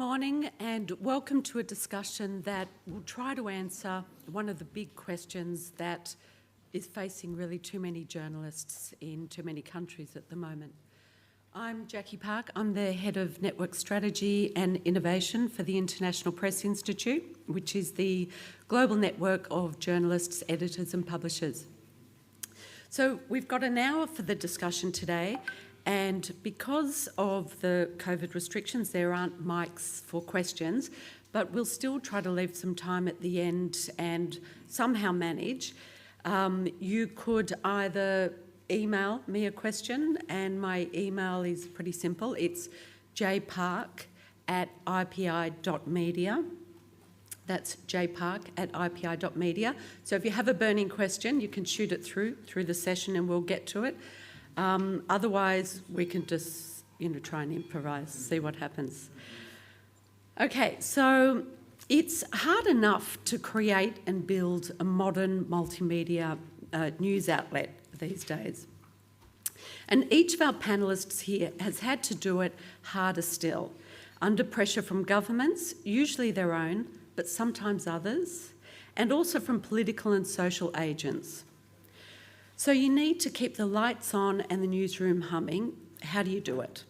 morning and welcome to a discussion that will try to answer one of the big questions that is facing really too many journalists in too many countries at the moment. I'm Jacqui Park. I'm the Head of Network Strategy and Innovation for the International Press Institute, which is the global network of journalists, editors and publishers. So we've got an hour for the discussion today, and because of the COVID restrictions, there aren't mics for questions, but we'll still try to leave some time at the end and somehow manage. You could either email me a question, and my email is pretty simple. It's jpark@ipi.media. That's jpark@ipi.media. So if you have a burning question, you can shoot it through the session and we'll get to it. Otherwise, we can just, try and improvise, see what happens. Okay, so it's hard enough to create and build a modern multimedia news outlet these days. And each of our panellists here has had to do it harder still, under pressure from governments, usually their own, but sometimes others, and also from political and social agents. So you need to keep the lights on and the newsroom humming. How do you do it?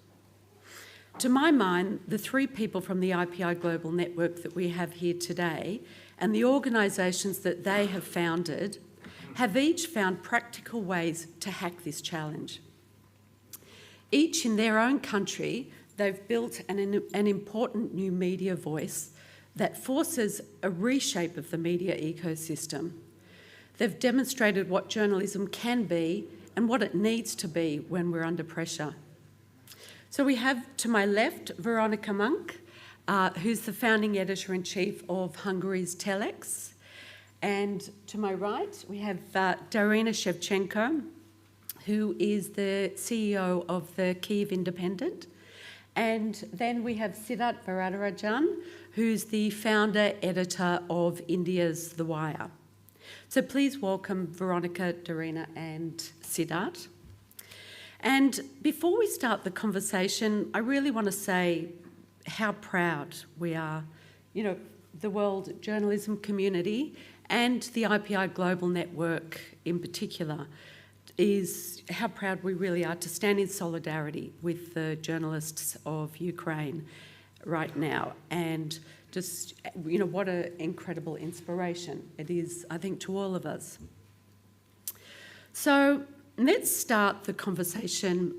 To my mind, the three people from the IPI Global Network that we have here today and the organisations that they have founded have each found practical ways to hack this challenge. Each in their own country, they've built an important new media voice that forces a reshape of the media ecosystem. They've demonstrated what journalism can be and what it needs to be when we're under pressure. So we have to my left Veronika Munk, who's the founding editor-in-chief of Hungary's Telex. And to my right, we have Daryna Shevchenko, who is the CEO of the Kyiv Independent. And then we have Siddharth Varadarajan, who's the founder editor of India's The Wire. So please welcome Veronika, Daryna and Siddharth. And before we start the conversation, I really want to say how proud we are, the world journalism community and the IPI Global Network in particular, is how proud we really are to stand in solidarity with the journalists of Ukraine right now. And just, what an incredible inspiration it is, I think, to all of us. So let's start the conversation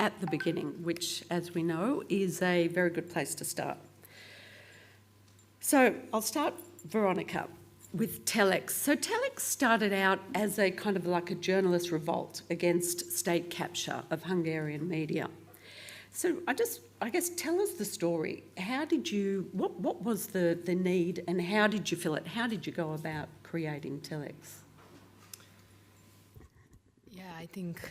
at the beginning, which, as we know, is a very good place to start. So I'll start, Veronika, with Telex. So Telex started out as a kind of like a journalist revolt against state capture of Hungarian media. So I guess tell us the story. What was the need and how did you feel it? How did you go about creating Telex? Yeah, I think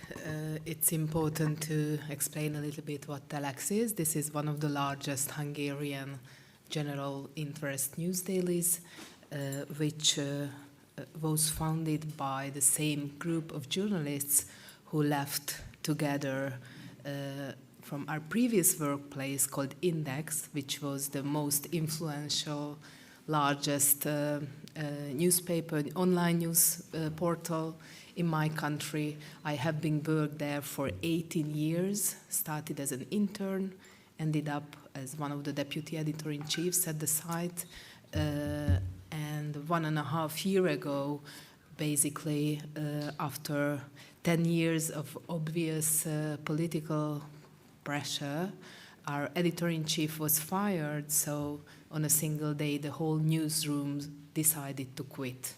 it's important to explain a little bit what Telex is. This is one of the largest Hungarian general interest news dailies, which was founded by the same group of journalists who left together from our previous workplace called Index, which was the most influential, largest newspaper, online news portal in my country. I have been worked there for 18 years, started as an intern, ended up as one of the deputy editor-in-chiefs at the site, and 1.5 years ago, basically, after 10 years of obvious political pressure, our editor-in-chief was fired, so on a single day the whole newsroom decided to quit.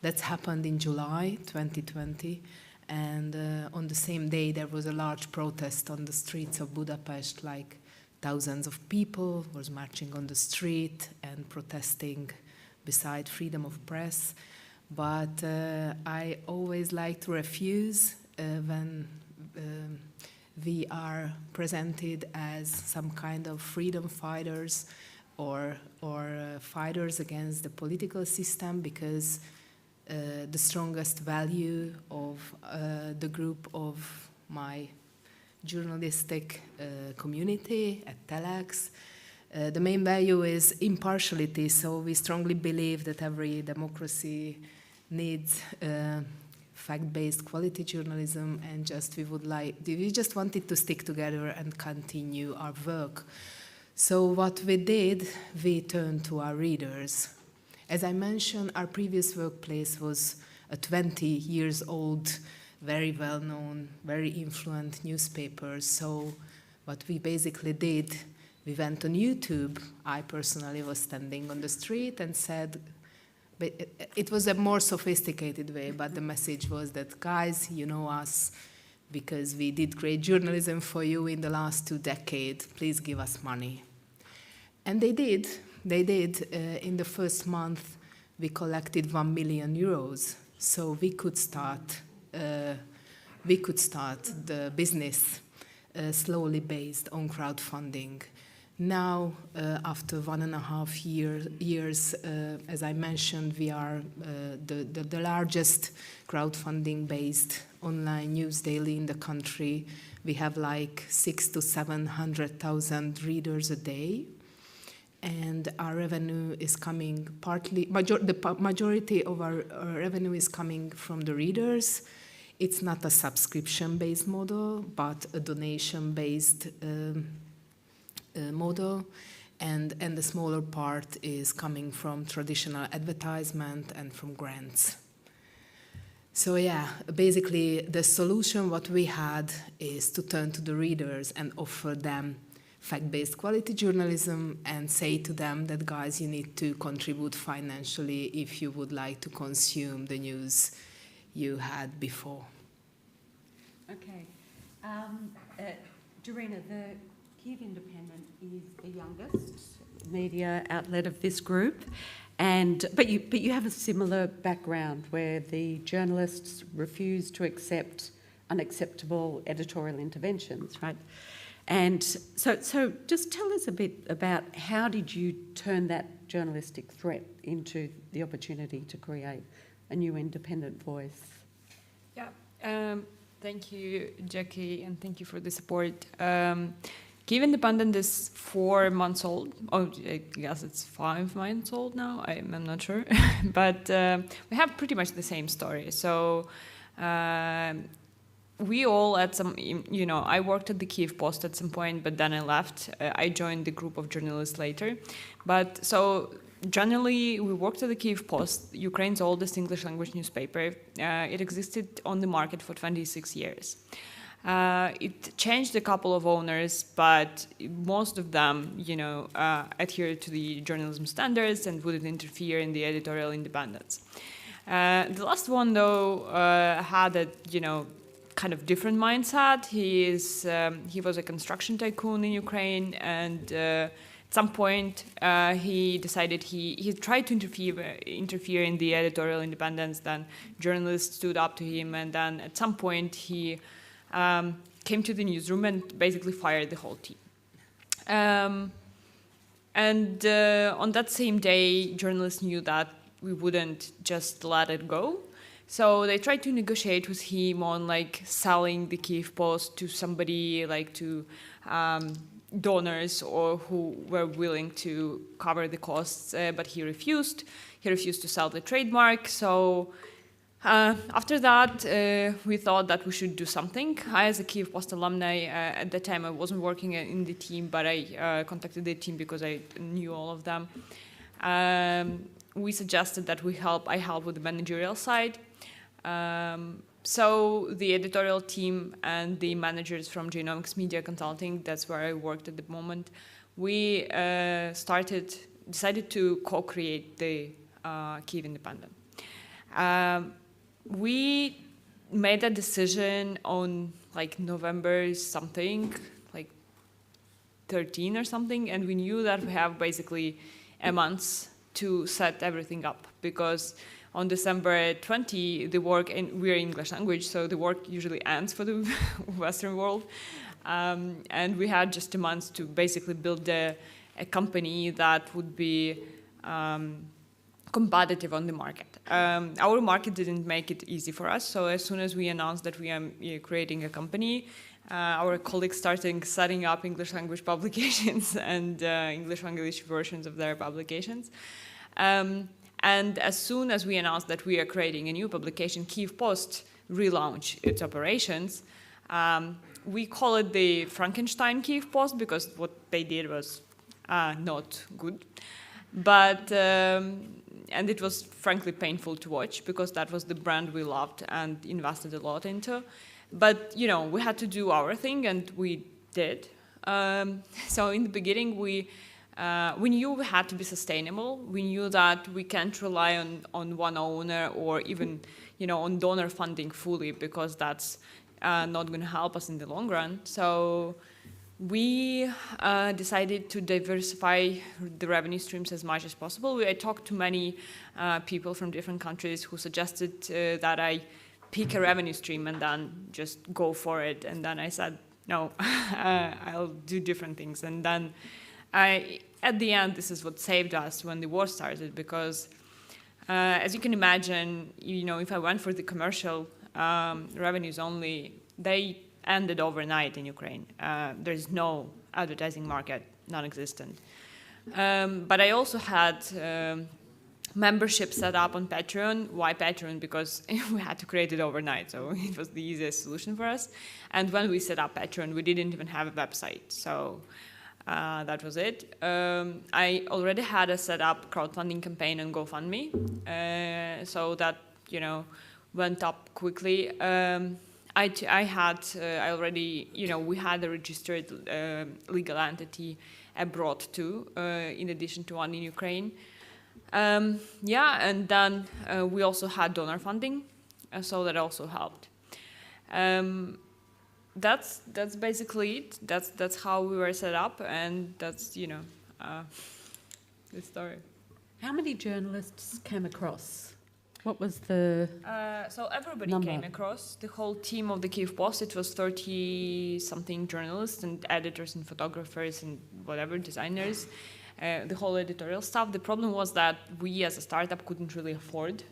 That's happened in July 2020, and on the same day there was a large protest on the streets of Budapest, like thousands of people was marching on the street and protesting beside freedom of press. But I always like to refuse when we are presented as some kind of freedom fighters or fighters against the political system, because the strongest value of the group of my journalistic community at Telex The main value is impartiality, so we strongly believe that every democracy needs fact-based quality journalism, and we just wanted to stick together and continue our work. So what we did, we turned to our readers. As I mentioned, our previous workplace was a 20 years old, very well-known, very influent newspaper. So what we basically did, we went on YouTube. I personally was standing on the street and said, it was a more sophisticated way, but the message was that, guys, you know us because we did great journalism for you in the last 2 decades. Please give us money. And they did. They did. In the first month, we collected 1 million euros. So we could start the business slowly based on crowdfunding. Now, after 1.5 years, as I mentioned, we are the largest crowdfunding-based online news daily in the country. We have like 600,000 to 700,000 readers a day, and our revenue is coming the majority of our revenue is coming from the readers. It's not a subscription-based model, but a donation-based model, and the smaller part is coming from traditional advertisement and from grants. So yeah, basically the solution what we had is to turn to the readers and offer them fact-based quality journalism and say to them that, guys, you need to contribute financially if you would like to consume the news you had before. Okay. Daryna, the Kyiv Independent is the youngest media outlet of this group, but you have a similar background where the journalists refuse to accept unacceptable editorial interventions, right? And so just tell us a bit about how did you turn that journalistic threat into the opportunity to create a new independent voice? Yeah, thank you, Jacqui, and thank you for the support. Kyiv Independent is 4 months old. Oh, I guess it's 5 months old now. I'm not sure. But we have pretty much the same story. So we all at some, I worked at the Kyiv Post at some point, but then I left. I joined the group of journalists later. But so generally, we worked at the Kyiv Post, Ukraine's oldest English language newspaper. It existed on the market for 26 years. It changed a couple of owners, but most of them, adhered to the journalism standards and wouldn't interfere in the editorial independence. The last one, though, had a, kind of different mindset. He was a construction tycoon in Ukraine, and at some point he decided he tried to interfere in the editorial independence. Then journalists stood up to him, and then at some point he came to the newsroom and basically fired the whole team. And on that same day, journalists knew that we wouldn't just let it go. So they tried to negotiate with him on selling the Kyiv Post to somebody, to donors or who were willing to cover the costs, but he refused. He refused to sell the trademark. So after that, we thought that we should do something. I, as a Kyiv Post alumni, at that time I wasn't working in the team, but I contacted the team because I knew all of them. We suggested that I help with the managerial side. So the editorial team and the managers from Genomics Media Consulting, that's where I worked at the moment, we decided to co-create the Kyiv Independent. We made a decision on November something, 13 or something, and we knew that we have basically a month to set everything up, because on December 20, the work, and we're English language, so the work usually ends for the Western world. And we had just a month to basically build a company that would be competitive on the market. Our market didn't make it easy for us, so as soon as we announced that we are creating a company, our colleagues started setting up English language publications and English versions of their publications. And as soon as we announced that we are creating a new publication, Kyiv Post relaunched its operations. We call it the Frankenstein Kyiv Post because what they did was not good. But, and it was frankly painful to watch because that was the brand we loved and invested a lot into. But, you know, we had to do our thing and we did. So in the beginning, we knew we had to be sustainable. We knew that we can't rely on one owner or even, you know, on donor funding fully because that's not going to help us in the long run. So we decided to diversify the revenue streams as much as possible. I talked to many people from different countries who suggested that I pick a revenue stream and then just go for it. And then I said, no, I'll do different things. And then at the end, this is what saved us when the war started, because as you can imagine, you know, if I went for the commercial revenues only, they ended overnight in Ukraine. There's no advertising market, non-existent. But I also had membership set up on Patreon. Why Patreon? Because we had to create it overnight, so it was the easiest solution for us. And when we set up Patreon, we didn't even have a website, so that was it. I already had a set up crowdfunding campaign on GoFundMe, so that, you know, went up quickly. I already, you know, we had a registered legal entity abroad too, in addition to one in Ukraine. Yeah, and then we also had donor funding, so that also helped. That's basically it. That's how we were set up, and that's, you know, the story. How many journalists came across? What was the So everybody number? came across. The whole team of the Kyiv Post, it was 30-something journalists and editors and photographers and whatever, designers, the whole editorial staff. The problem was that we as a startup couldn't really afford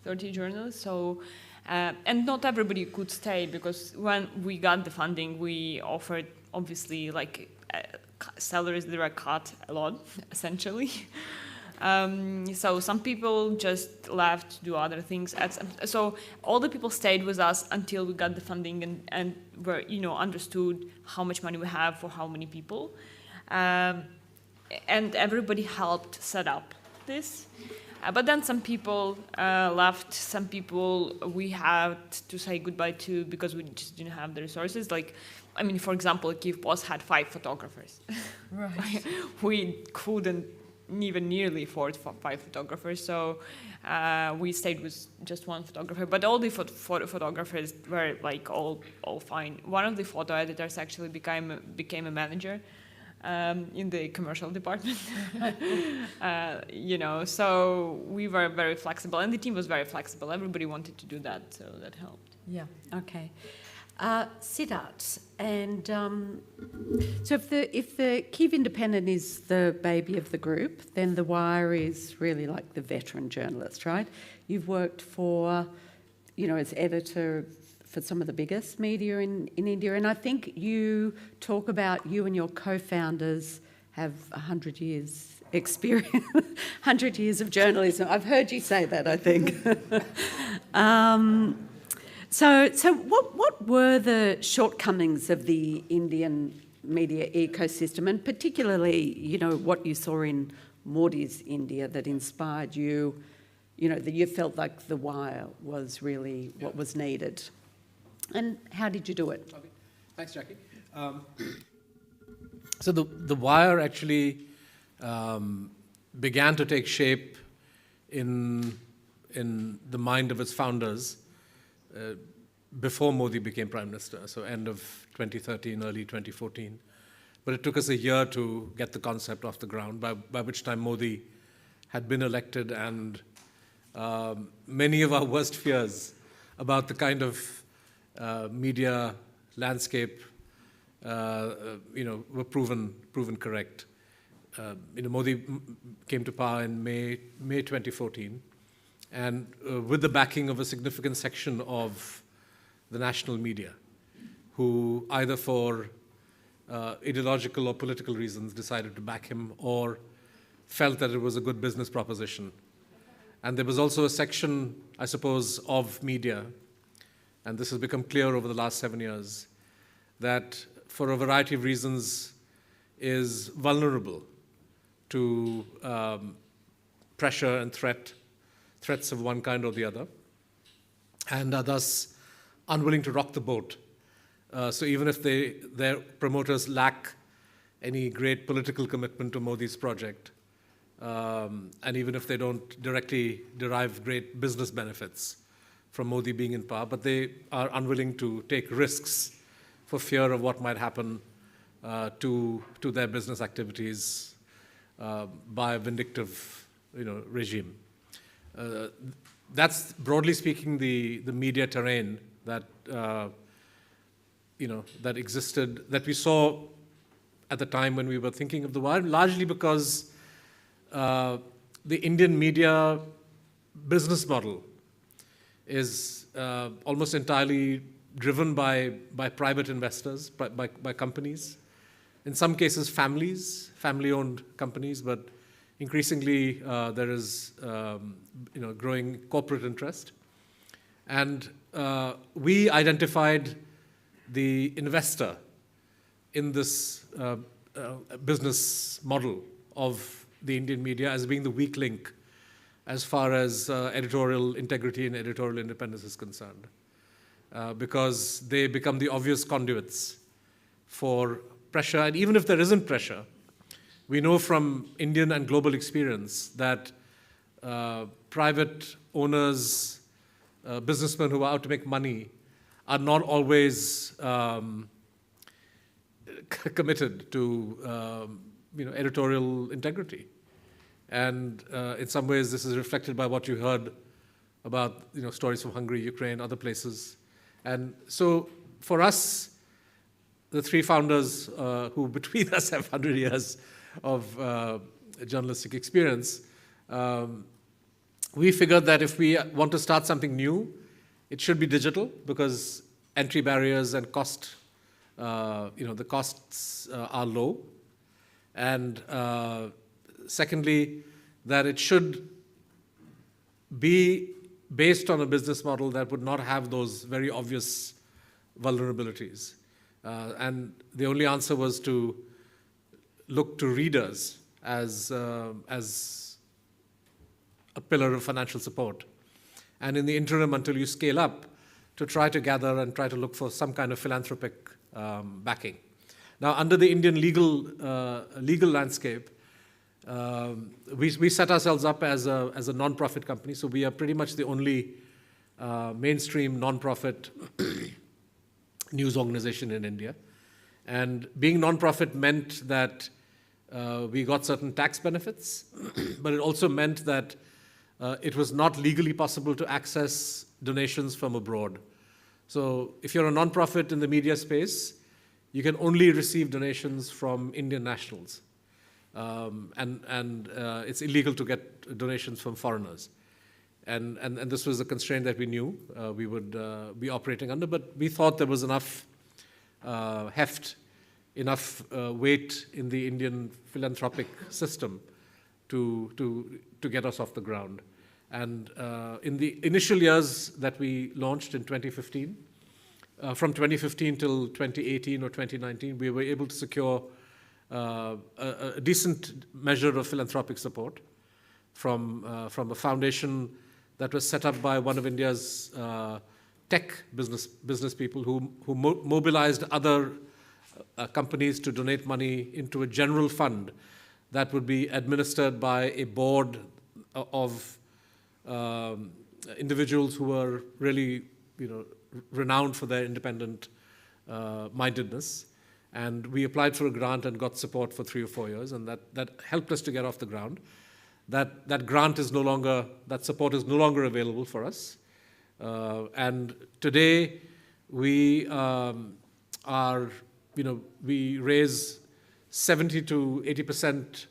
30 journalists. So, and not everybody could stay, because when we got the funding, we offered, obviously, like salaries that were cut a lot, essentially. So some people just left to do other things. So all the people stayed with us until we got the funding and were, you know, understood how much money we have for how many people. And everybody helped set up this. But then some people left, some people we had to say goodbye to because we just didn't have the resources. Like, I mean, for example, Kyiv Post had 5 photographers. Right. We couldn't even nearly afford 5 photographers, so we stayed with just 1 photographer. But all the photographers were like all fine. One of the photo editors actually became a manager in the commercial department. You know, so we were very flexible, and the team was very flexible. Everybody wanted to do that, so that helped. Yeah. Okay. Siddharth, and so if the Kyiv Independent is the baby of the group, then The Wire is really like the veteran journalist, right? You've worked for, you know, as editor for some of the biggest media in India, and I think you talk about you and your co-founders have 100 years experience, 100 years of journalism. I've heard you say that, I think. So what were the shortcomings of the Indian media ecosystem, and particularly, you know, what you saw in Modi's India that inspired you, you know, that you felt like The Wire was really what was needed? And how did you do it? Okay. Thanks, Jacqui. So the Wire actually began to take shape in the mind of its founders before Modi became Prime Minister, so end of 2013, early 2014. But it took us a year to get the concept off the ground, by which time Modi had been elected, and many of our worst fears about the kind of media landscape were proven correct. Modi came to power in May 2014, and with the backing of a significant section of the national media. who either for ideological or political reasons decided to back him or felt that it was a good business proposition. And there was also a section, I suppose, of media, and this has become clear over the last 7 years, that for a variety of reasons is vulnerable to pressure and threats of one kind or the other, and are thus unwilling to rock the boat. So even if their promoters lack any great political commitment to Modi's project, and even if they don't directly derive great business benefits from Modi being in power, but they are unwilling to take risks for fear of what might happen to their business activities by a vindictive, regime. That's broadly speaking the media terrain that that existed, that we saw at the time when we were thinking of the war, largely because the Indian media business model is almost entirely driven by private investors, by companies. In some cases, family-owned companies, but increasingly there is growing corporate interest. And we identified the investor in this business model of the Indian media as being the weak link as far as editorial integrity and editorial independence is concerned, because they become the obvious conduits for pressure. And even if there isn't pressure, we know from Indian and global experience that private owners, businessmen who are out to make money, are not always committed to editorial integrity. And in some ways, this is reflected by what you heard about stories from Hungary, Ukraine, other places. And so for us, the three founders who between us have 100 years of journalistic experience, we figured that if we want to start something new, it should be digital, because entry barriers and cost, the costs are low. And secondly, that it should be based on a business model that would not have those very obvious vulnerabilities. And the only answer was to look to readers as a pillar of financial support. And in the interim, until you scale up, to try to gather and try to look for some kind of philanthropic backing. Now, under the Indian legal landscape, we set ourselves up as a non-profit company, so we are pretty much the only mainstream non-profit news organization in India. And being non-profit meant that we got certain tax benefits, but it also meant that it was not legally possible to access donations from abroad. So if you're a non-profit in the media space, you can only receive donations from Indian nationals. And it's illegal to get donations from foreigners. And this was a constraint that we knew we would be operating under, but we thought there was enough heft, enough weight in the Indian philanthropic system to get us off the ground. And in the initial years that we launched in 2015, from 2015 till 2018 or 2019, we were able to secure a decent measure of philanthropic support from a foundation that was set up by one of India's tech business people who mobilized other companies to donate money into a general fund that would be administered by a board of individuals who were really, renowned for their independent mindedness. And we applied for a grant and got support for 3 or 4 years, and that helped us to get off the ground. That grant is no longer, that support is no longer available for us. And today we we raise 70 to 80%,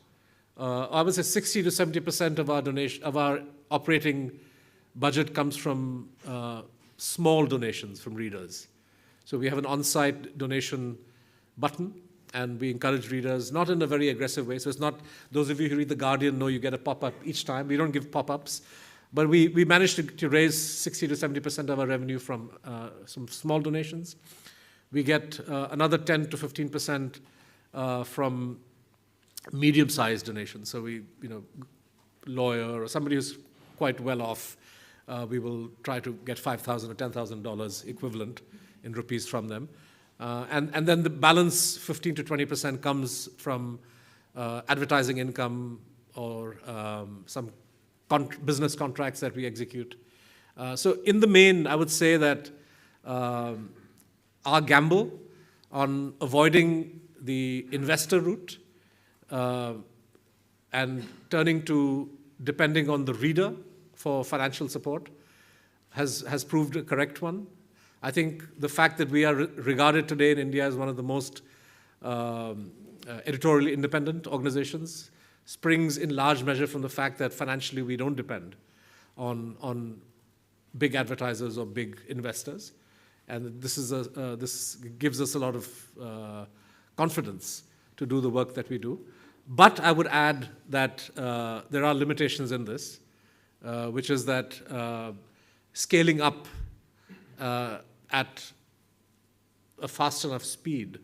I would say 60 to 70% of our operating budget comes from small donations from readers. So we have an on-site donation button, and we encourage readers, not in a very aggressive way. So it's not, those of you who read The Guardian know you get a pop-up each time. We don't give pop-ups. But we managed to raise 60 to 70% of our revenue from some small donations. We get another 10 to 15% from medium-sized donations. So we, lawyer or somebody who's quite well off, we will try to get $5,000 or $10,000 equivalent in rupees from them. And then the balance, 15 to 20%, comes from advertising income or some business contracts that we execute. So in the main, I would say that our gamble on avoiding the investor route and turning to depending on the reader for financial support has proved a correct one. I think the fact that we are regarded today in India as one of the most editorially independent organizations springs in large measure from the fact that financially we don't depend on big advertisers or big investors. And this gives us a lot of confidence to do the work that we do. But I would add that there are limitations in this, which is that scaling up at a fast enough speed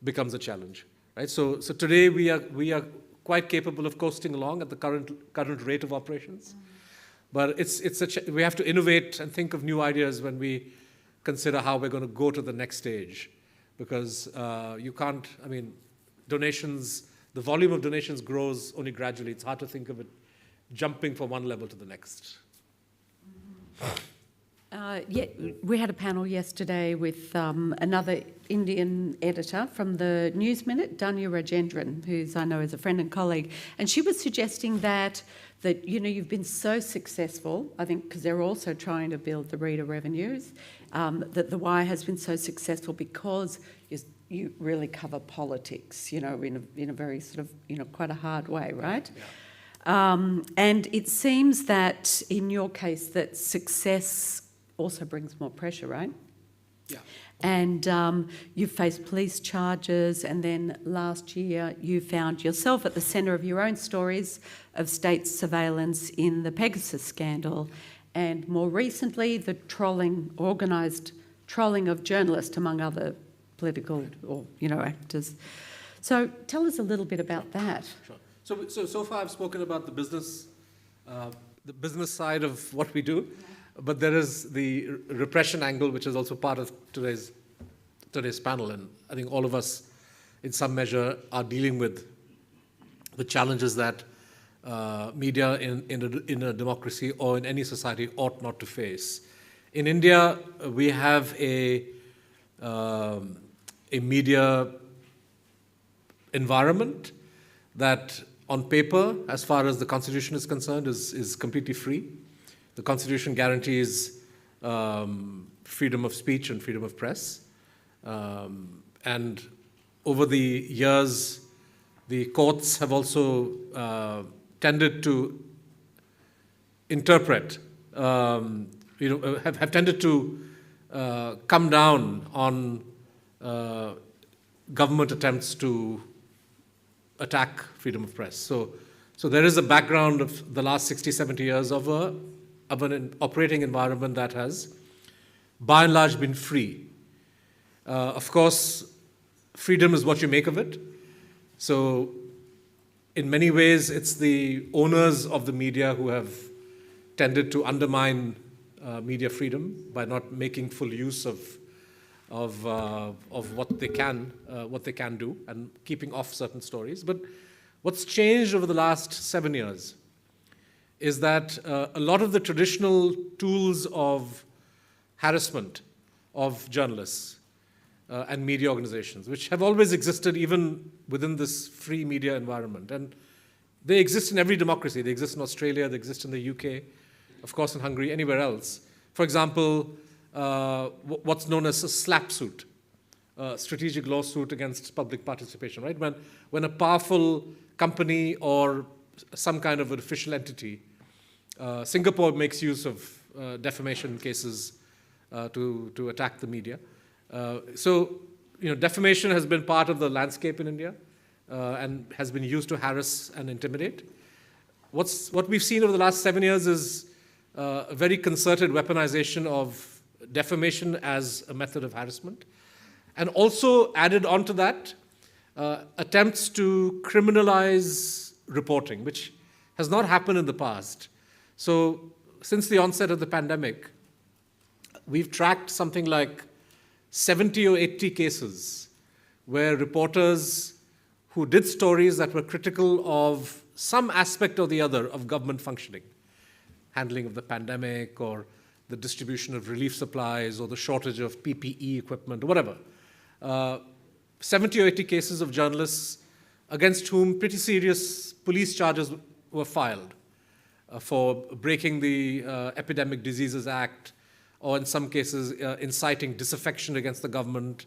becomes a challenge, right? So today we are quite capable of coasting along at the current rate of operations, but we have to innovate and think of new ideas when we consider how we're going to go to the next stage, because you can't. I mean, donations. The volume of donations grows only gradually. It's hard to think of it jumping from one level to the next. Yeah, we had a panel yesterday with another Indian editor from the News Minute, Daryna Shevchenko, who's I know is a friend and colleague, and she was suggesting that you've been so successful, I think, because they're also trying to build the reader revenues, that the Wire has been so successful because you really cover politics, in a very sort of quite a hard way, right? Yeah. And it seems that in your case that success also brings more pressure, right? Yeah. And you've faced police charges, and then last year you found yourself at the centre of your own stories of state surveillance in the Pegasus scandal, and more recently the organised trolling of journalists, among other political or actors. So tell us a little bit about that. Sure. So far I've spoken about the business side of what we do. But there is the repression angle, which is also part of today's panel, and I think all of us, in some measure, are dealing with the challenges that media in a democracy or in any society ought not to face. In India, we have a media environment that, on paper, as far as the Constitution is concerned, is completely free. The Constitution guarantees freedom of speech and freedom of press. And over the years, the courts have also tended to interpret, have tended to come down on government attempts to attack freedom of press. So there is a background of the last 60, 70 years of an operating environment that has, by and large, been free. Of course, freedom is what you make of it. So, in many ways, it's the owners of the media who have tended to undermine media freedom by not making full use of what they can do and keeping off certain stories. But what's changed over the last 7 years is that a lot of the traditional tools of harassment of journalists and media organizations, which have always existed even within this free media environment, and they exist in every democracy. They exist in Australia, they exist in the UK, of course in Hungary, anywhere else. For example, what's known as a SLAPP suit, strategic lawsuit against public participation, right? When a powerful company or some kind of an official entity, Singapore makes use of defamation cases to attack the media. So, defamation has been part of the landscape in India and has been used to harass and intimidate. What we've seen over the last 7 years is a very concerted weaponization of defamation as a method of harassment. And also added onto that, attempts to criminalize reporting, which has not happened in the past. So since the onset of the pandemic, we've tracked something like 70 or 80 cases where reporters who did stories that were critical of some aspect or the other of government functioning, handling of the pandemic or the distribution of relief supplies or the shortage of PPE equipment or whatever. 70 or 80 cases of journalists against whom pretty serious police charges were filed for breaking the Epidemic Diseases Act, or in some cases inciting disaffection against the government.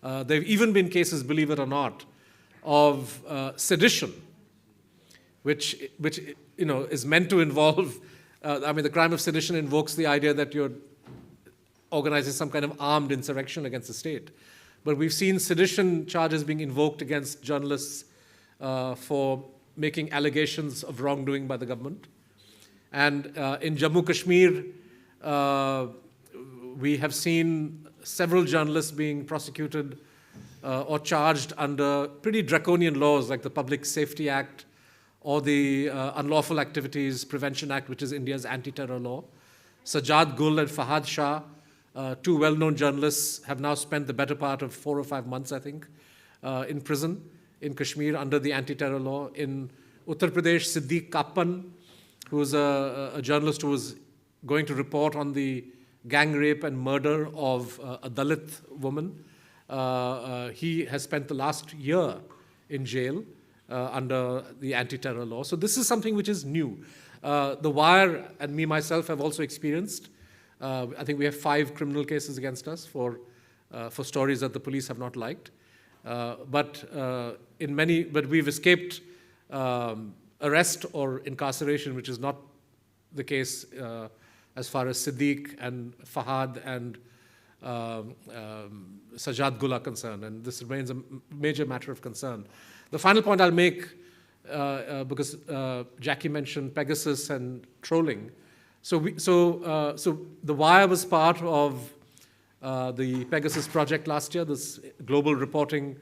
There have even been cases, believe it or not, of sedition, which is meant to involve, the crime of sedition invokes the idea that you're organizing some kind of armed insurrection against the state. But we've seen sedition charges being invoked against journalists for making allegations of wrongdoing by the government. And in Jammu Kashmir, we have seen several journalists being prosecuted or charged under pretty draconian laws like the Public Safety Act or the Unlawful Activities Prevention Act, which is India's anti-terror law. Sajjad Gul and Fahad Shah, two well-known journalists, have now spent the better part of 4 or 5 months, I think, in prison in Kashmir under the anti-terror law. In Uttar Pradesh, Siddiq Kappan, who was a journalist who was going to report on the gang rape and murder of a Dalit woman, he has spent the last year in jail under the anti-terror law. So this is something which is new. The Wire and me myself have also experienced. I think we have 5 criminal cases against us for stories that the police have not liked. But we've escaped arrest or incarceration, which is not the case as far as Siddiq and Fahad and Sajjad Gul are concerned, and this remains a major matter of concern. The final point I'll make, because Jacqui mentioned Pegasus and trolling. So the Wire was part of the Pegasus project last year, this global reporting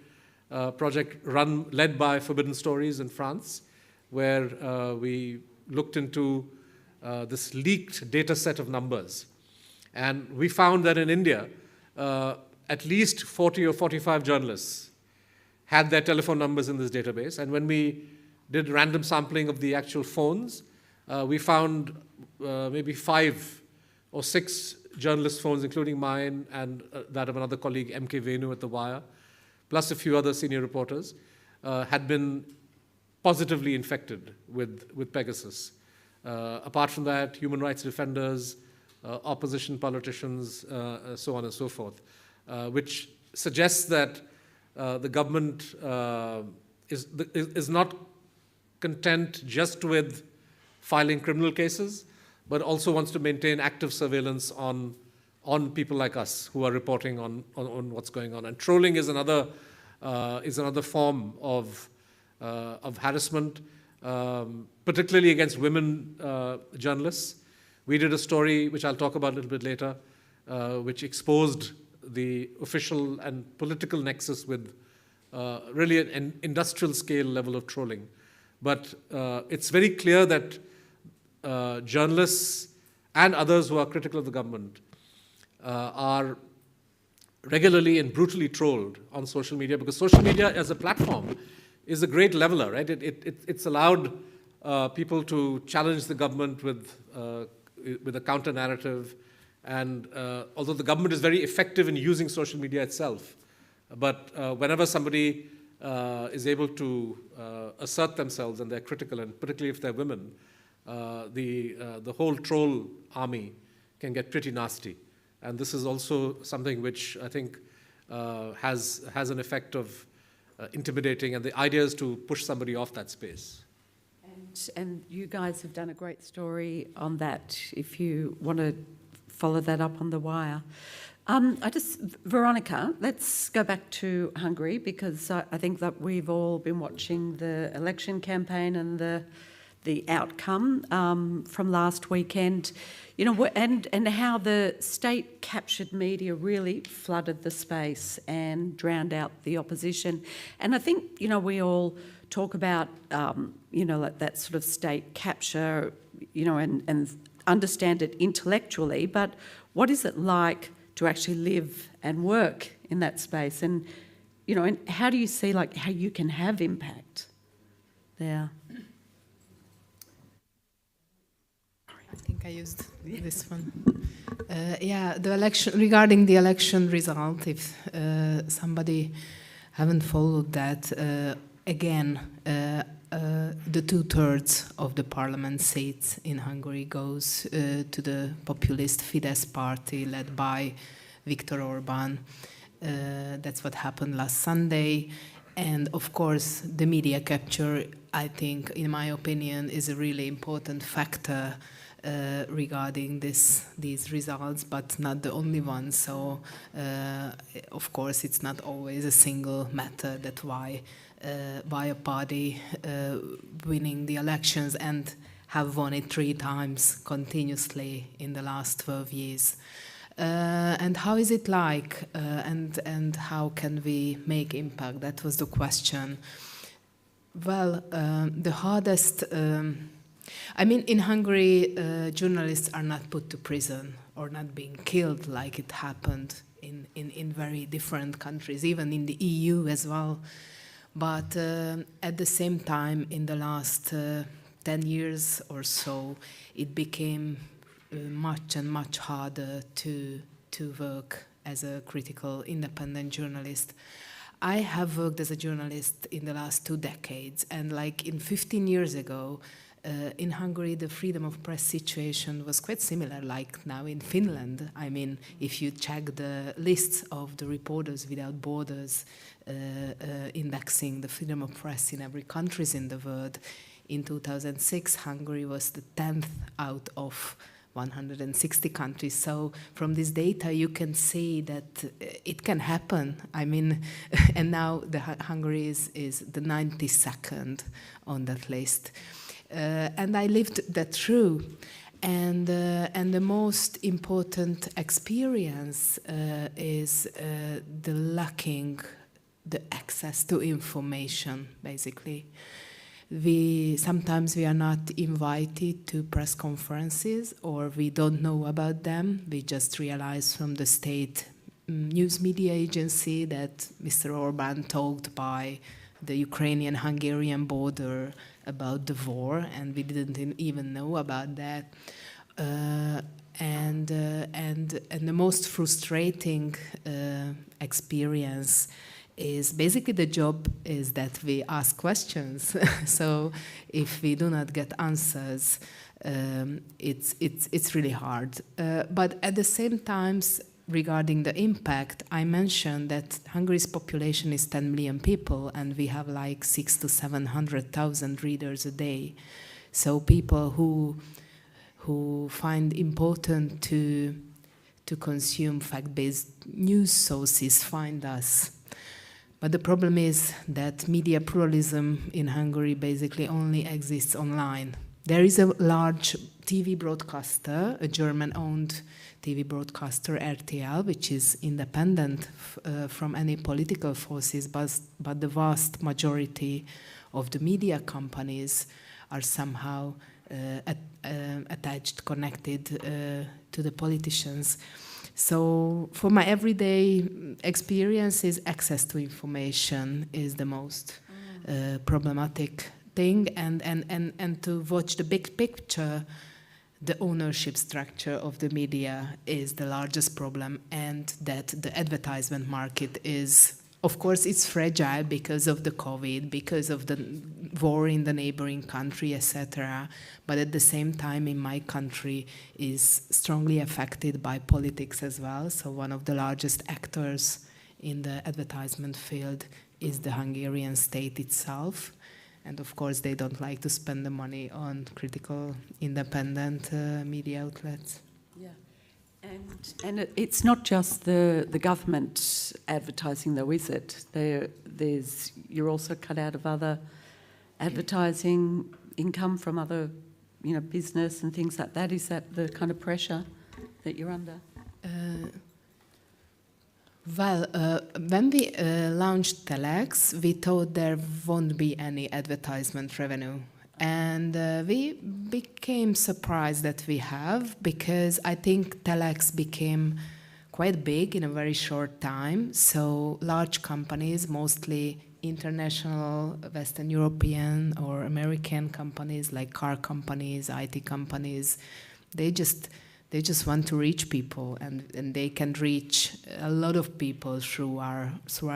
project led by Forbidden Stories in France, where we looked into this leaked data set of numbers. And we found that in India, at least 40 or 45 journalists had their telephone numbers in this database. And when we did random sampling of the actual phones, we found maybe 5 or 6 journalist phones, including mine and that of another colleague, M.K. Venu at The Wire, plus a few other senior reporters, had been positively infected with Pegasus. Apart from that, human rights defenders, opposition politicians, so on and so forth, which suggests that the government is not content just with filing criminal cases, but also wants to maintain active surveillance on people like us who are reporting on what's going on. And trolling is another form of harassment, particularly against women journalists. We did a story, which I'll talk about a little bit later, which exposed the official and political nexus with really an industrial scale level of trolling. But it's very clear that journalists and others who are critical of the government are regularly and brutally trolled on social media, because social media as a platform is a great leveler, right? It's allowed people to challenge the government with a counter narrative. And although the government is very effective in using social media itself, but whenever somebody is able to assert themselves and they're critical, and particularly if they're women, the whole troll army can get pretty nasty. And this is also something which I think has an effect of intimidating, and the idea is to push somebody off that space. And you guys have done a great story on that. If you want to follow that up on the wire. Veronika, let's go back to Hungary, because I think that we've all been watching the election campaign and the outcome from last weekend, you know, and how the state-captured media really flooded the space and drowned out the opposition. And I think, you know, we all talk about, you know, like that sort of state capture, you know, and understand it intellectually, but what is it like to actually live and work in that space? And, you know, and how do you see, like, how you can have impact there? I think I used this one. The election, regarding the election result, if somebody haven't followed that, again, the 2/3 of the parliament seats in Hungary goes to the populist Fidesz party led by Viktor Orbán. That's what happened last Sunday. And of course, the media capture, I think, in my opinion, is a really important factor regarding these results, but not the only one. So, of course, it's not always a single matter that why a party winning the elections and have won it 3 times continuously in the last 12 years. And how is it like, and how can we make impact? That was the question. Well, the hardest, I mean, in Hungary, journalists are not put to prison or not being killed like it happened in very different countries, even in the EU as well. But at the same time, in the last 10 years or so, it became much and much harder to work as a critical, independent journalist. I have worked as a journalist in the last 2 decades, and like in 15 years ago, in Hungary, the freedom of press situation was quite similar like now in Finland. I mean, if you check the lists of the Reporters Without Borders indexing the freedom of press in every country in the world, in 2006, Hungary was the 10th out of 160 countries. So from this data, you can see that it can happen. I mean, and now Hungary is the 92nd on that list. And I lived that through. And the most important experience is the lacking the access to information, basically. Sometimes we are not invited to press conferences, or we don't know about them. We just realize from the state news media agency that Mr. Orbán talked by the Ukrainian-Hungarian border about the war, and we didn't even know about that. And the most frustrating experience is basically the job is that we ask questions. So if we do not get answers, it's really hard. But at the same time, regarding the impact, I mentioned that Hungary's population is 10 million people, and we have like 600,000 to 700,000 readers a day. So people who find important to consume fact-based news sources find us. But the problem is that media pluralism in Hungary basically only exists online. There is a large TV broadcaster, a German-owned TV broadcaster, RTL, which is independent from any political forces, but the vast majority of the media companies are somehow attached, connected to the politicians. So for my everyday experiences, access to information is the most problematic thing, and to watch the big picture, the ownership structure of the media is the largest problem, and that the advertisement market is, of course, it's fragile because of the COVID, because of the war in the neighboring country, etc. But at the same time, in my country, is strongly affected by politics as well. So one of the largest actors in the advertisement field is the Hungarian state itself. And of course, they don't like to spend the money on critical, independent media outlets. Yeah. And it's not just the government advertising, though, is it? You're also cut out of other advertising income from other, business and things like that. Is that the kind of pressure that you're under? When we launched Telex, we thought there won't be any advertisement revenue. And we became surprised that we have, because I think Telex became quite big in a very short time. So large companies, mostly international, Western European or American companies like car companies, IT companies, they just want to reach people, and they can reach a lot of people through our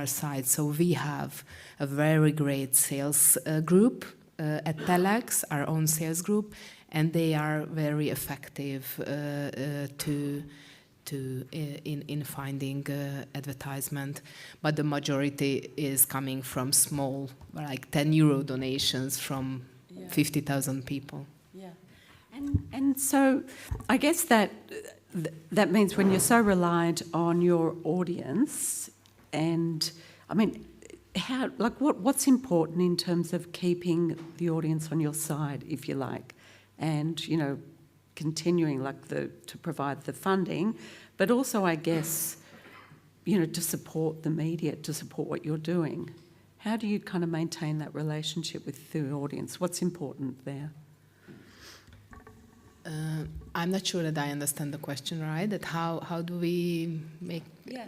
site. So we have a very great sales group at Telex, our own sales group, and they are very effective in finding advertisement. But the majority is coming from small, like €10 donations from 50,000 people. Yeah, and so I guess that means when you're so reliant on your audience, and I mean, what's important in terms of keeping the audience on your side, if you like, and continuing to provide the funding, but also I guess to support the media, to support what you're doing. How do you kind of maintain that relationship with the audience? What's important there? I'm not sure that I understand the question right. That how do we make? Yeah.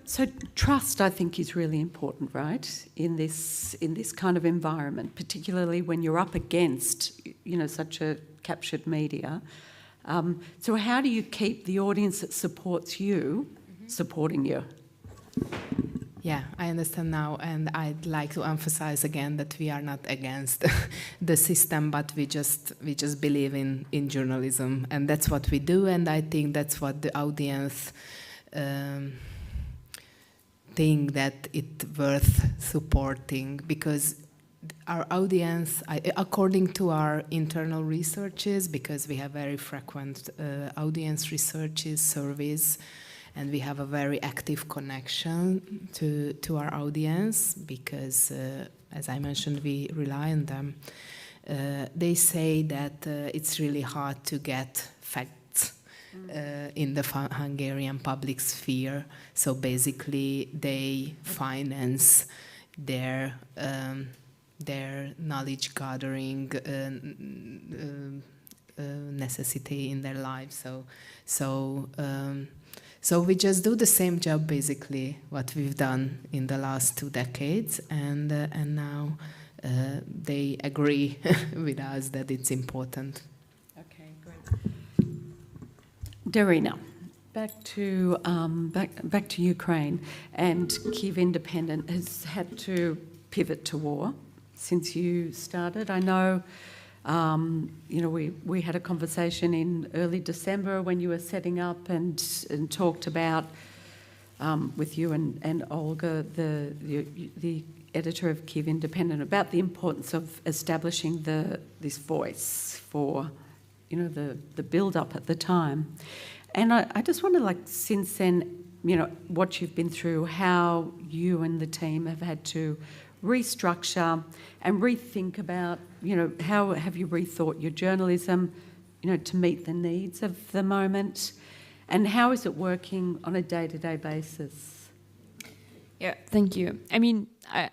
So trust, I think, is really important, right? In this kind of environment, particularly when you're up against, such a captured media. So how do you keep the audience that supports you supporting you? Yeah, I understand now, and I'd like to emphasize again that we are not against the system, but we just believe in journalism, and that's what we do, and I think that's what the audience think that it's worth supporting, because our audience, according to our internal researches, because we have very frequent audience researches, surveys, and we have a very active connection to our audience, because, as I mentioned, we rely on them. They say that it's really hard to get facts in the Hungarian public sphere. So basically, they finance their knowledge gathering necessity in their lives. So we just do the same job, basically, what we've done in the last 2 decades, and now they agree with us that it's important. Okay, great. Daryna, back to Ukraine, and Kyiv Independent has had to pivot to war since you started. I know. We had a conversation in early December when you were setting up and talked about with you and Olga, the editor of Kyiv Independent, about the importance of establishing this voice for the build-up at the time. And I just wonder, since then, what you've been through, how you and the team have had to restructure and rethink about, how have you rethought your journalism, to meet the needs of the moment, and how is it working on a day-to-day basis? Yeah, thank you. I mean,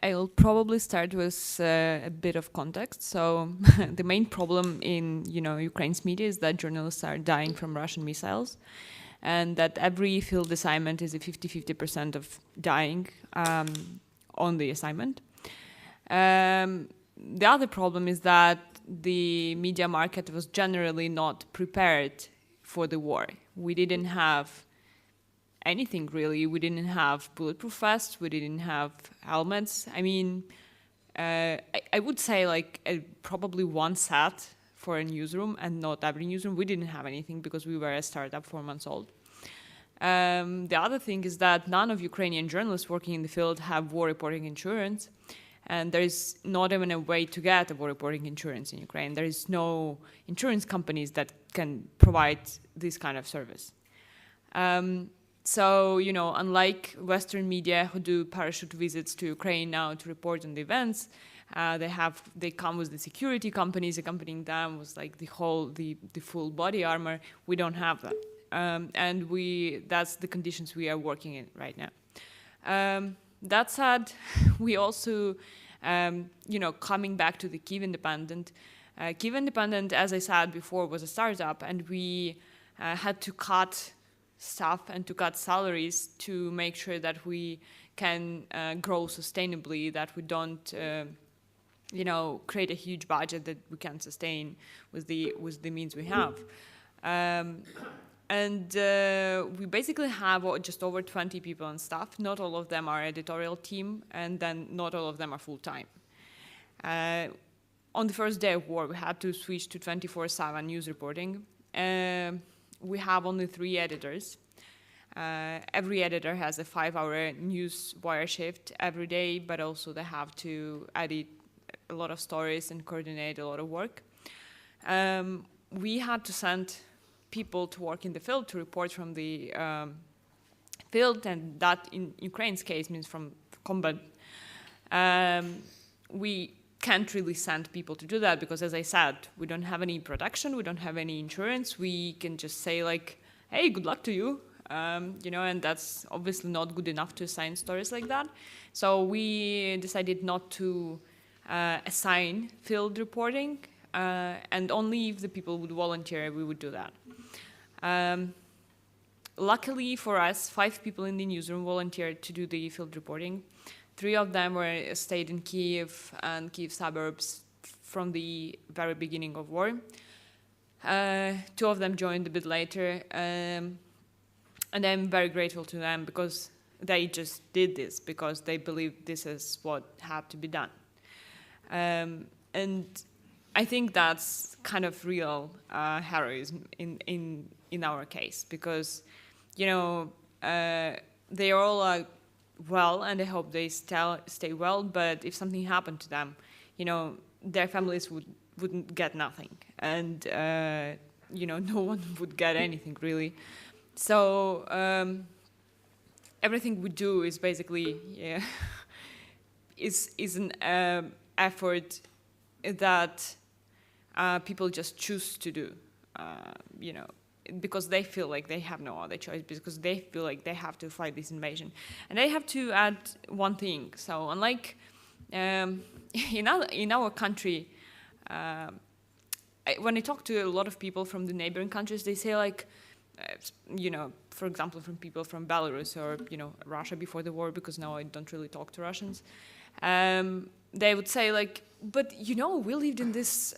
I'll probably start with a bit of context. So the main problem in, Ukraine's media is that journalists are dying from Russian missiles, and that every field assignment is a 50-50% of dying on the assignment. The other problem is that the media market was generally not prepared for the war. We didn't have anything really. We didn't have bulletproof vests. We didn't have helmets. I mean, I would say probably one set for a newsroom, and not every newsroom. We didn't have anything because we were a startup 4 months old. The other thing is that none of Ukrainian journalists working in the field have war reporting insurance. And there is not even a way to get a war reporting insurance in Ukraine. There is no insurance companies that can provide this kind of service. So, unlike Western media who do parachute visits to Ukraine now to report on the events, they come with the security companies accompanying them with like the full body armor. We don't have that, and that's the conditions we are working in right now. That said, we also, coming back to the Kyiv Independent. Kyiv Independent, as I said before, was a startup, and we had to cut staff and to cut salaries to make sure that we can grow sustainably, that we don't, create a huge budget that we can sustain with the means we have. And we basically have just over 20 people on staff. Not all of them are editorial team, and then not all of them are full-time. On the first day of war, we had to switch to 24/7 news reporting. We have only 3 editors. Every editor has a 5-hour news wire shift every day, but also they have to edit a lot of stories and coordinate a lot of work. We had to send people to work in the field to report from the field, and that in Ukraine's case means from combat. We can't really send people to do that because, as I said, we don't have any protection, we don't have any insurance. We can just say like, hey, good luck to you, and that's obviously not good enough to assign stories like that. So we decided not to assign field reporting, and only if the people would volunteer, we would do that. Luckily for us, 5 people in the newsroom volunteered to do the field reporting. 3 of them stayed in Kyiv and Kyiv suburbs from the very beginning of war. 2 of them joined a bit later, and I'm very grateful to them because they just did this because they believed this is what had to be done. And I think that's kind of real heroism in our case because, they all are well, and I hope they stay well, but if something happened to them, their families wouldn't get nothing, and no one would get anything really. So everything we do is basically is an effort that people just choose to do, because they feel like they have no other choice, because they feel like they have to fight this invasion. And I have to add one thing. So unlike in our country, when I talk to a lot of people from the neighboring countries, they say like, for example, from people from Belarus or, Russia before the war, because now I don't really talk to Russians, they would say like, but we lived in this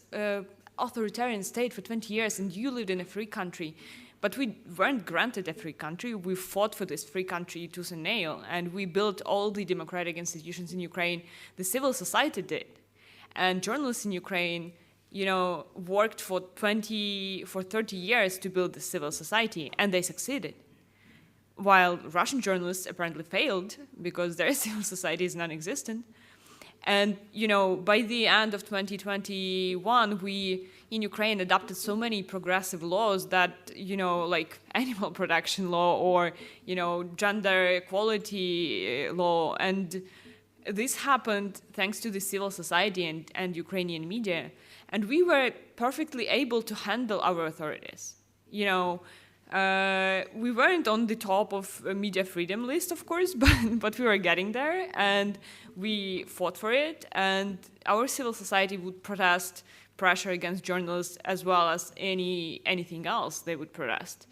authoritarian state for 20 years and you lived in a free country, but we weren't granted a free country. We fought for this free country tooth and nail, and we built all the democratic institutions in Ukraine. The civil society did, and journalists in Ukraine worked for 30 years to build the civil society, and they succeeded. While Russian journalists apparently failed because their civil society is non-existent. And, by the end of 2021, we in Ukraine adopted so many progressive laws that, like animal protection law or, gender equality law. And this happened thanks to the civil society and Ukrainian media. And we were perfectly able to handle our authorities. We weren't on the top of a media freedom list, of course, but we were getting there, and we fought for it. And our civil society would protest pressure against journalists as well as anything else they would protest.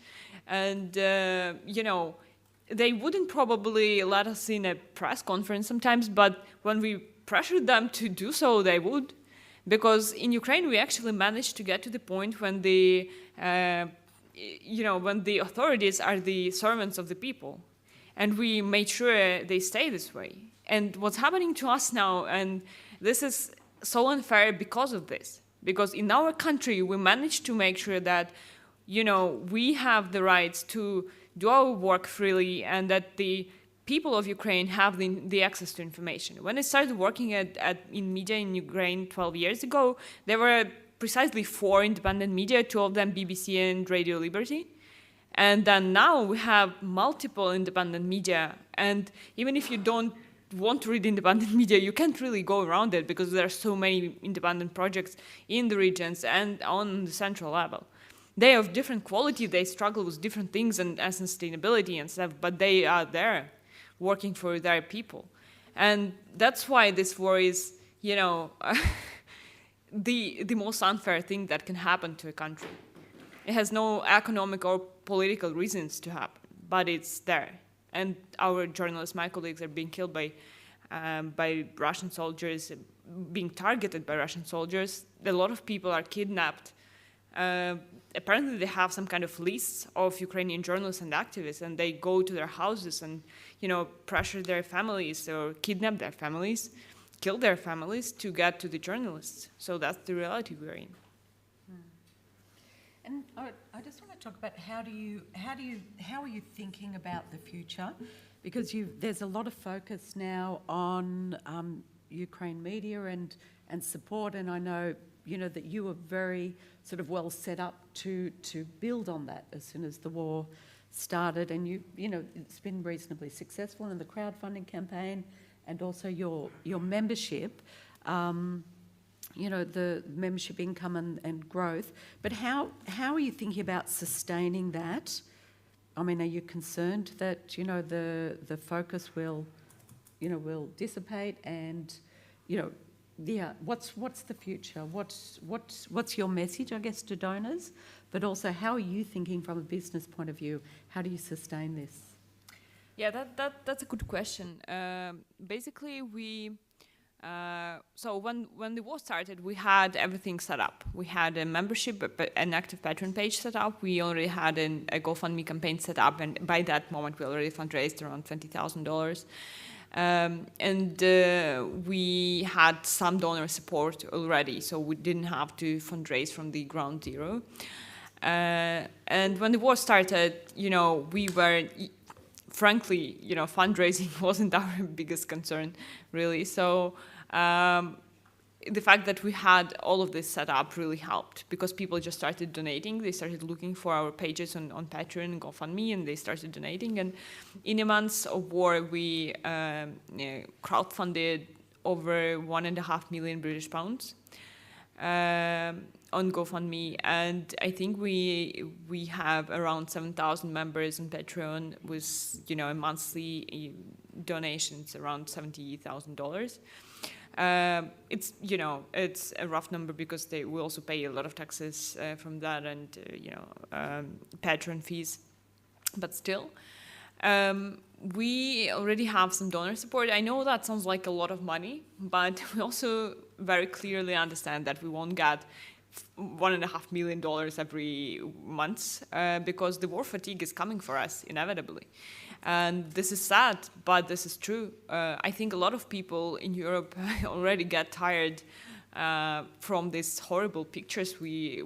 And they wouldn't probably let us in a press conference sometimes, but when we pressured them to do so, they would. Because in Ukraine, we actually managed to get to the point when when the authorities are the servants of the people. And we made sure they stay this way. And what's happening to us now, and this is so unfair because of this. Because in our country, we managed to make sure that, we have the rights to do our work freely, and that the people of Ukraine have the access to information. When I started working in media in Ukraine 12 years ago, there were precisely 4 independent media, 2 of them BBC and Radio Liberty. And then now we have multiple independent media, and even if you don't want to read independent media, you can't really go around it because there are so many independent projects in the regions and on the central level. They are of different quality, they struggle with different things and sustainability and stuff, but they are there working for their people. And that's why this war is, you know, the most unfair thing that can happen to a country. It has no economic or political reasons to happen, but it's there. And our journalists, my colleagues, are being killed by Russian soldiers, being targeted by Russian soldiers. A lot of people are kidnapped. Apparently they have some kind of lists of Ukrainian journalists and activists, and they go to their houses and, you know, pressure their families or kidnap their families, kill their families to get to the journalists. So that's the reality we're in. And I just want to talk about how are you thinking about the future? Because there's a lot of focus now on Ukraine media and support, and I know, you know, that you were very sort of well set up to build on that as soon as the war started, and you know, it's been reasonably successful in the crowdfunding campaign and also your membership. You know, the membership income and growth. But how are you thinking about sustaining that? I mean, are you concerned that, you know, the focus will dissipate and, you know, yeah, what's the future? What's your message, I guess, to donors? But also, how are you thinking from a business point of view? How do you sustain this? Yeah, that's a good question. Basically, so when the war started, we had everything set up. We had a membership, an active patron page set up. We already had a GoFundMe campaign set up, and by that moment, we already fundraised around $20,000. And we had some donor support already, so we didn't have to fundraise from the ground zero. And when the war started, you know, we were, frankly, you know, fundraising wasn't our biggest concern, really. So the fact that we had all of this set up really helped, because people just started donating. They started looking for our pages on Patreon and GoFundMe, and they started donating. And in a month of war, we crowdfunded over £1.5 million British pounds on GoFundMe, and I think we have around 7,000 members on Patreon with, you know, a monthly donations around $70,000. It's, you know, it's a rough number because we also pay a lot of taxes from that and, you know, patron fees. But still, we already have some donor support. I know that sounds like a lot of money, but we also very clearly understand that we won't get $1.5 million every month because the war fatigue is coming for us inevitably. And this is sad, but this is true. I think a lot of people in Europe already get tired from these horrible pictures we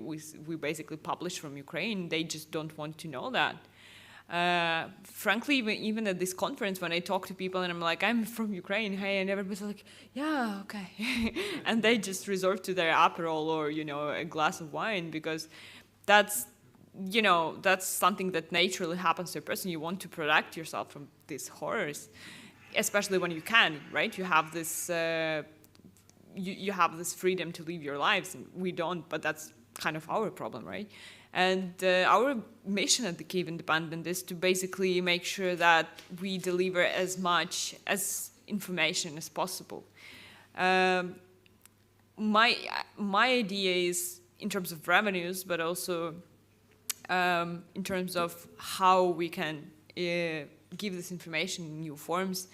basically publish from Ukraine. They just don't want to know that. Frankly, even at this conference, when I talk to people and I'm like, I'm from Ukraine, hey, and everybody's like, yeah, okay. And they just resort to their Aperol or, you know, a glass of wine, because that's, you know, that's something that naturally happens to a person. You want to protect yourself from these horrors, especially when you can, right? You have this, you have this freedom to live your lives, and we don't, but that's kind of our problem, right? And our mission at the Kyiv Independent is to basically make sure that we deliver as much as information as possible. My idea is in terms of revenues, but also in terms of how we can give this information in new forms,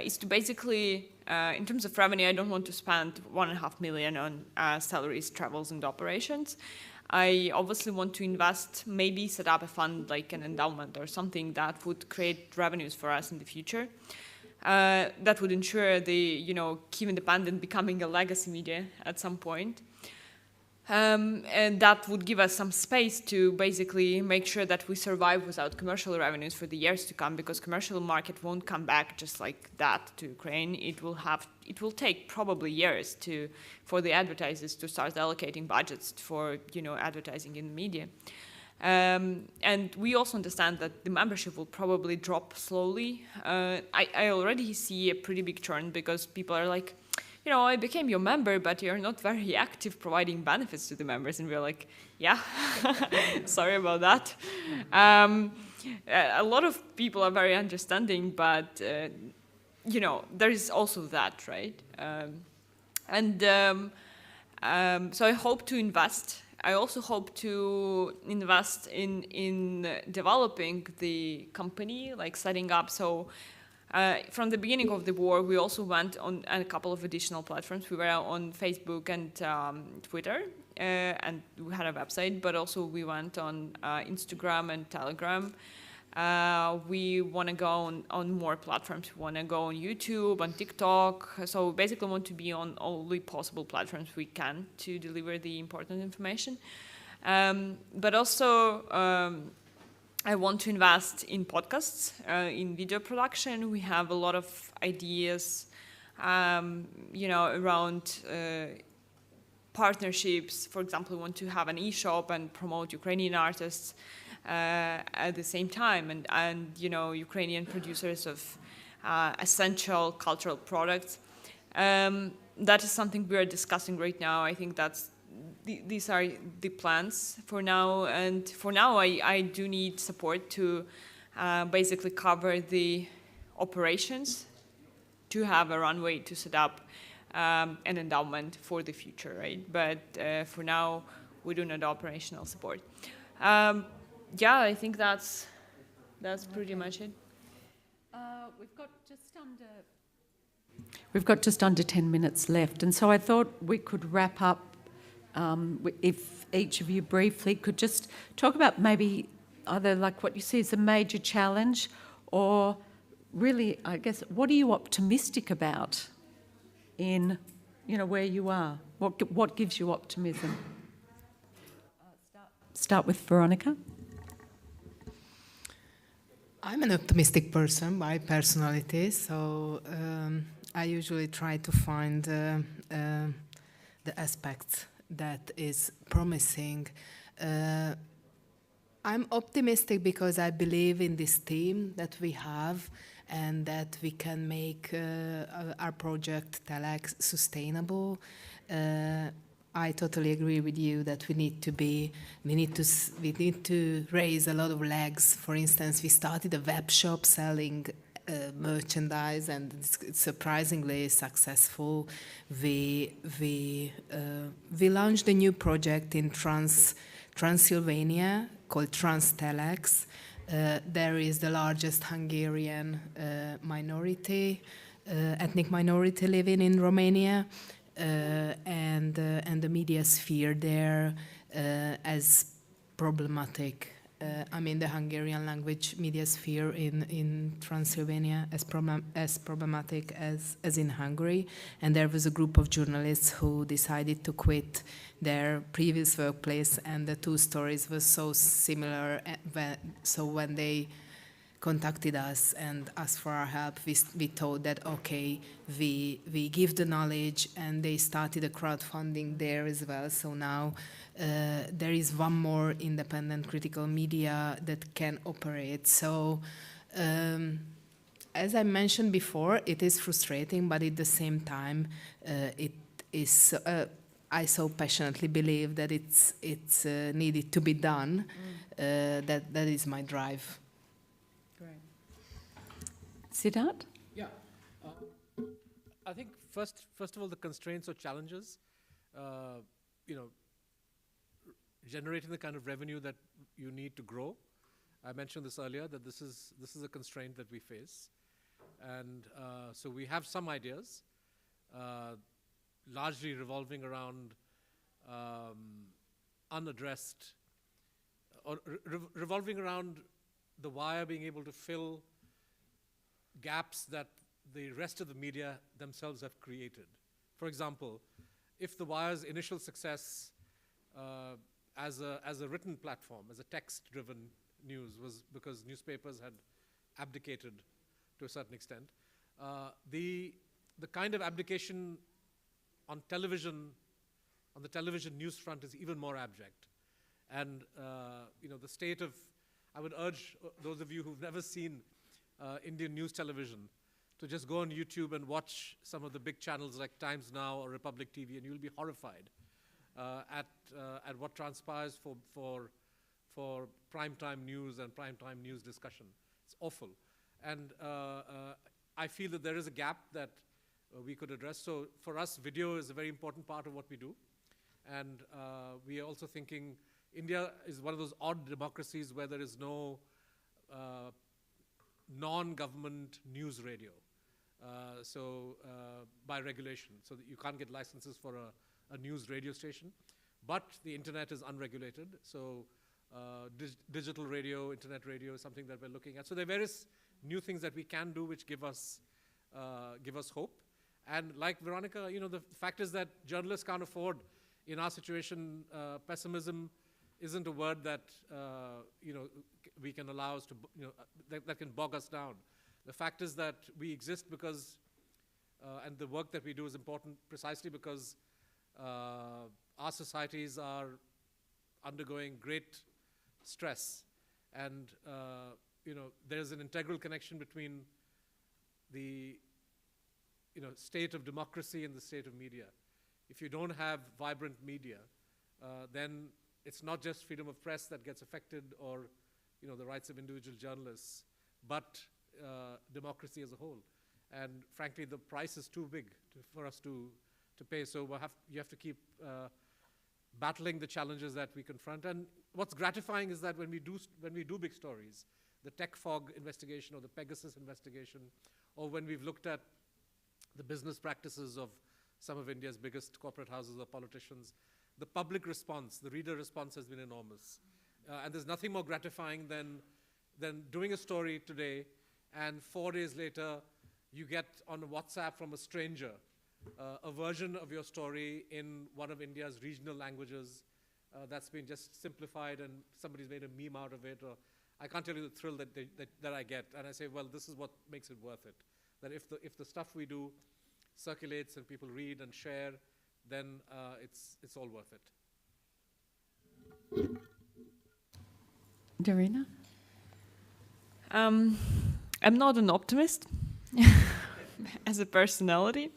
is to basically, in terms of revenue, I don't want to spend $1.5 million on salaries, travels, and operations. I obviously want to invest, maybe set up a fund like an endowment or something that would create revenues for us in the future. That would ensure the, you know, Kyiv Independent becoming a legacy media at some point. And that would give us some space to basically make sure that we survive without commercial revenues for the years to come, because commercial market won't come back just like that to Ukraine. It will take probably years for the advertisers to start allocating budgets for, you know, advertising in the media. And we also understand that the membership will probably drop slowly. I already see a pretty big churn because people are like, you know, I became your member, but you're not very active providing benefits to the members. And we're like, yeah, sorry about that. A lot of people are very understanding, but, you know, there is also that, right? So I hope to invest. I also hope to invest in developing the company, like setting up. So from the beginning of the war, we also went on a couple of additional platforms. We were on Facebook and Twitter, and we had a website, but also we went on Instagram and Telegram. We want to go on more platforms. We want to go on YouTube, on TikTok. So we basically want to be on all the possible platforms we can to deliver the important information. But also, I want to invest in podcasts, in video production. We have a lot of ideas, you know, around partnerships. For example, we want to have an e-shop and promote Ukrainian artists at the same time, and you know, Ukrainian producers of essential cultural products. That is something we are discussing right now. I think these are the plans for now, and for now I do need support to basically cover the operations, to have a runway to set up an endowment for the future, right? But for now we do need operational support. Yeah, I think that's pretty much it. We've got just under 10 minutes left, and so I thought we could wrap up if each of you briefly could just talk about maybe either like what you see as a major challenge, or really, I guess, what are you optimistic about in, you know, where you are? What gives you optimism? Start with Veronika. I'm an optimistic person by personality, so I usually try to find the aspects that is promising. I'm optimistic because I believe in this team that we have, and that we can make our project Telex sustainable. I totally agree with you that we need to raise a lot of legs. For instance, we started a web shop selling merchandise, and it's surprisingly successful. We launched a new project in Transylvania called Telex. There is the largest Hungarian ethnic minority living in Romania, and the media sphere there as problematic. I mean, the Hungarian language media sphere in Transylvania as problematic as in Hungary. And there was a group of journalists who decided to quit their previous workplace, and the two stories were so similar. So when they contacted us and asked for our help, we thought that, okay, we give the knowledge, and they started a crowdfunding there as well. So now there is one more independent critical media that can operate. So as I mentioned before, it is frustrating, but at the same time, it is. I so passionately believe that it's needed to be done. That is my drive. Great. Siddharth? Yeah. I think first of all, the constraints or challenges, you know, generating the kind of revenue that you need to grow. I mentioned this earlier, that this is a constraint that we face. And so we have some ideas, largely revolving around unaddressed, or revolving around the wire being able to fill gaps that the rest of the media themselves have created. For example, if the wire's initial success as a written platform, as a text-driven news, was because newspapers had abdicated to a certain extent, the kind of abdication on television, on the television news front, is even more abject. And the state of, I would urge those of you who've never seen Indian news television to just go on YouTube and watch some of the big channels like Times Now or Republic TV, and you'll be horrified at what transpires for primetime news and primetime news discussion. It's awful. And I feel that there is a gap that we could address. So for us, video is a very important part of what we do. And we are also thinking India is one of those odd democracies where there is no non-government news radio. By regulation, so that you can't get licenses for a news radio station. But the internet is unregulated, so digital radio, internet radio is something that we're looking at. So there are various new things that we can do which give us hope. And like Veronika, the fact is that journalists can't afford, in our situation, pessimism isn't a word that we can allow us to, that can bog us down. The fact is that we exist because, and the work that we do is important precisely because our societies are undergoing great stress. And, there's an integral connection between the, state of democracy and the state of media. If you don't have vibrant media, then it's not just freedom of press that gets affected or, the rights of individual journalists, but democracy as a whole. And frankly, the price is too big for us to pay. So you have to keep battling the challenges that we confront. And what's gratifying is that when we do big stories, the tech fog investigation or the Pegasus investigation, or when we've looked at the business practices of some of India's biggest corporate houses or politicians, the public response, the reader response has been enormous. And there's nothing more gratifying than doing a story today, and 4 days later, you get on WhatsApp from a stranger a version of your story in one of India's regional languages that's been just simplified and somebody's made a meme out of it. Or I can't tell you the thrill that I get. And I say, well, this is what makes it worth it. That if the stuff we do circulates and people read and share, then it's all worth it. Daryna? I'm not an optimist as a personality.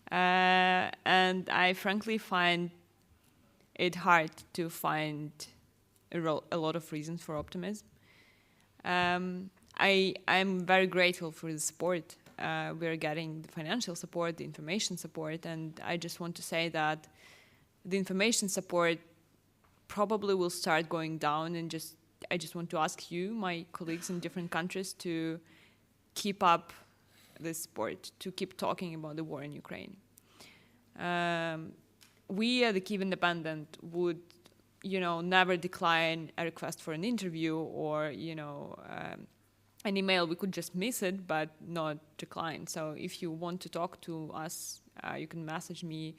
And I frankly find it hard to find a lot of reasons for optimism. I'm very grateful for the support. We're getting the financial support, the information support, and I just want to say that the information support probably will start going down, and I just want to ask you, my colleagues in different countries, to keep up this support, to keep talking about the war in Ukraine. We at the Kyiv Independent would, never decline a request for an interview or, an email. We could just miss it, but not decline. So if you want to talk to us, you can message me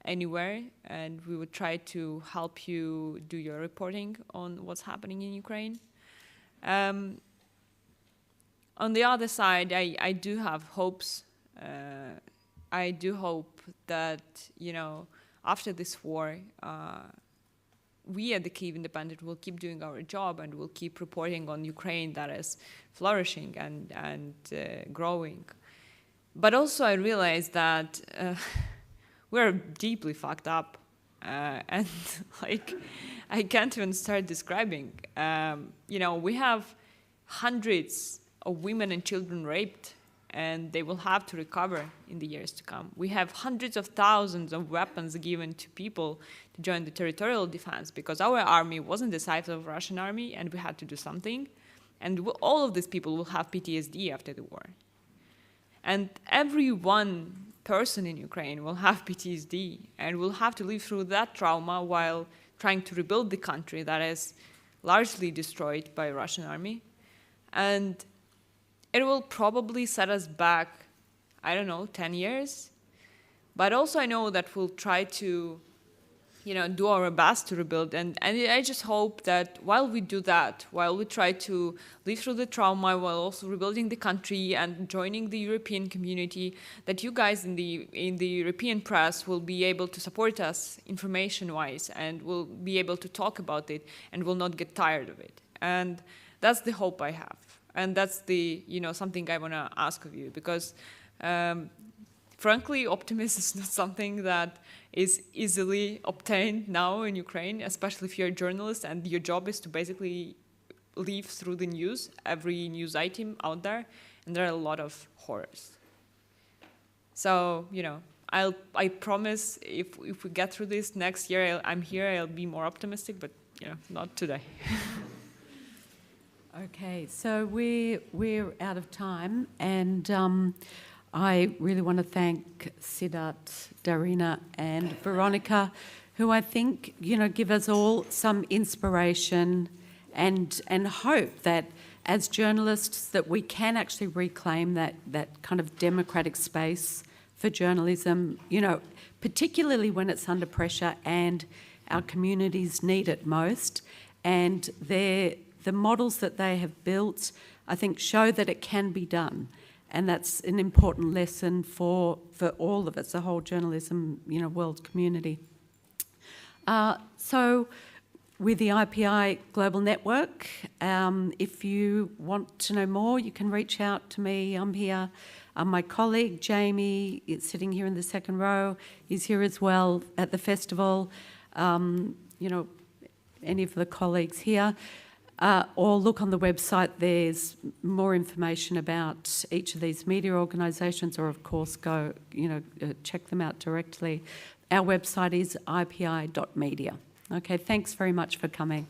anywhere, and we would try to help you do your reporting on what's happening in Ukraine. On the other side, I do have hopes. I do hope that, after this war, we at the Kyiv Independent will keep doing our job and will keep reporting on Ukraine that is flourishing and growing. But also I realize that we're deeply fucked up. And I can't even start describing. We have hundreds of women and children raped, and they will have to recover in the years to come. We have hundreds of thousands of weapons given to people to join the territorial defense because our army wasn't the size of the Russian army, and we had to do something. And all of these people will have PTSD after the war. And every one person in Ukraine will have PTSD and will have to live through that trauma while trying to rebuild the country that is largely destroyed by the Russian army. And it will probably set us back, 10 years. But also I know that we'll try to do our best to rebuild. And I just hope that while we do that, while we try to live through the trauma, while also rebuilding the country and joining the European community, that you guys in the European press will be able to support us information-wise and will be able to talk about it and will not get tired of it. And that's the hope I have. And that's the, something I want to ask of you, because frankly, optimism is not something that is easily obtained now in Ukraine, especially if you're a journalist and your job is to basically live through the news, every news item out there, and there are a lot of horrors. So, I promise if we get through this next year, I'm here, I'll be more optimistic, but, not today. Okay, so we're out of time, and I really want to thank Siddharth, Daryna and Veronika, who I think, give us all some inspiration and hope that as journalists that we can actually reclaim that kind of democratic space for journalism, particularly when it's under pressure and our communities need it most. And the models that they have built, I think, show that it can be done. And that's an important lesson for all of us, the whole journalism, world community. So with the IPI Global Network, if you want to know more, you can reach out to me. I'm here. My colleague, Jamie, is sitting here in the second row. He's here as well at the festival. Any of the colleagues here. Or look on the website, there's more information about each of these media organisations, or of course go, check them out directly. Our website is ipi.media. Okay, thanks very much for coming.